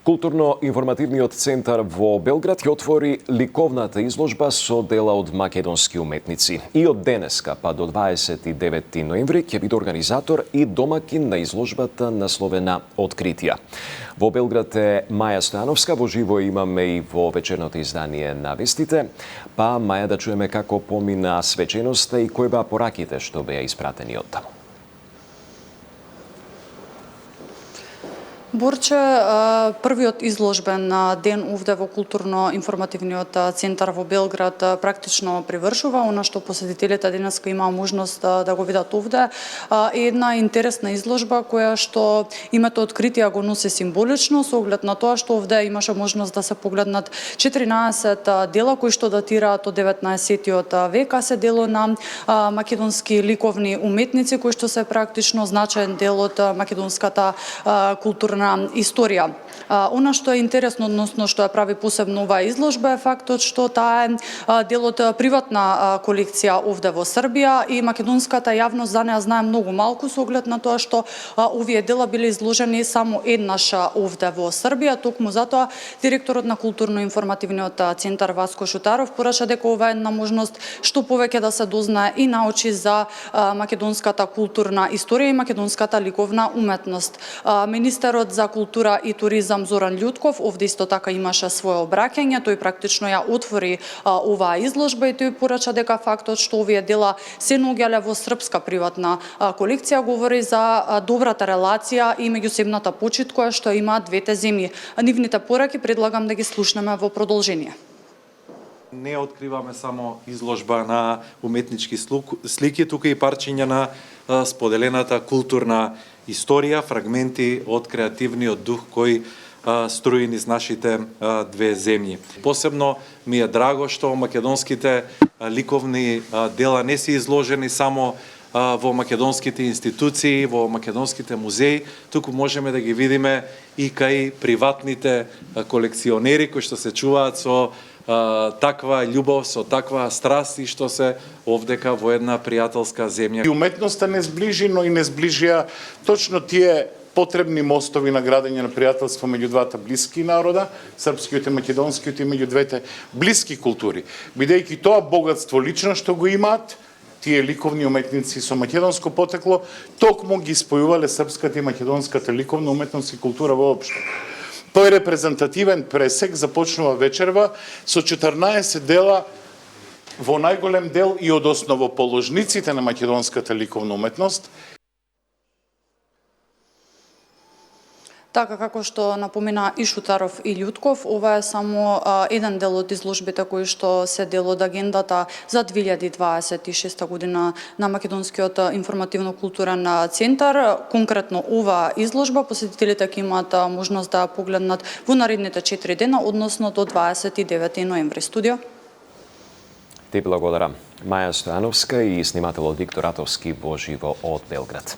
Културно-информативниот центар во Белград ќе отвори ликовната изложба со дела од македонски уметници. И од денеска па до 29 ноември ќе биде организатор и домакин на изложбата насловена Откритија. Во Белград е Маја Стојановска, во живо имаме и во вечерното издание на вестите. Па Маја, да чуеме како помина свеченоста и кои беа пораките што беа испратени од таму. Борче, првиот изложбен ден овде во културно-информативниот центар во Белград практично привршува. Она што посетителите денеска имаа можност да го видат овде е една интересна изложба која што името Откритија го носи символично, со оглед на тоа што овде имаше можност да се погледнат 14 дела кои што датираат од 19-тиот век, а се дело на македонски ликовни уметници кои што се практично значаен дел од македонската културна историја. Она што е интересно, односно што ја прави посебно оваа изложба е фактот што таа е дел од приватна колекција овде во Србија и македонската јавност за неа знае многу малку со оглед на тоа што овие дела биле изложени само еднаш овде во Србија. Токму затоа директорот на културно-информативниот центар Васко Шутаров порача дека ова е една можност што повеќе да се дознае и научи за македонската културна историја и македонската ликовна уметност. Министерот за култура и туризам Зоран Љутков овде исто така имаше свое обраќање, тој практично ја отвори оваа изложба и тој порача дека фактот што овие дела се наоѓале во српска приватна колекција говори за добрата релација и меѓусебната почит која што имаат двете земји. Нивните пораки предлагам да ги слушнеме во продолжение. Не откриваме само изложба на уметнички слики, тука и парчиња на споделената културна историја, фрагменти од креативниот дух кој струи низ нашите две земји. Посебно ми е драго што македонските ликовни дела не се изложени само во македонските институции, во македонските музеи, туку можеме да ги видиме и кај приватните колекционери кои што се чуваат со таква љубов, со таква страст и што се овдека во една пријателска земја. И уметноста не зближи, но и не зближија точно тие потребни мостови на градење на пријателство меѓу двата блиски народа, српскиот и македонскиот, и меѓу двете блиски култури. Бидејќи тоа богатство лично што го имаат, тие ликовни уметници со македонско потекло, токму ги спојувале српската и македонската ликовна уметност и култура воопшто. Тој репрезентативен пресек започнува вечерва со 14 дела во најголем дел и од основоположниците на македонската ликовна уметност. Така како што напомена и Шутаров и Љутков, ова е само еден дел од изложбите кои што се дел од агендата за 2026 година на Македонскиот информативно-културен центар. Конкретно ова изложба посетителите ќе имаат можност да погледнат во наредните 4 дена, односно до 29 ноември. Студио. Ти благодарам. Маја Стојановска и снимателот Виктор Атовски во живо од Белград.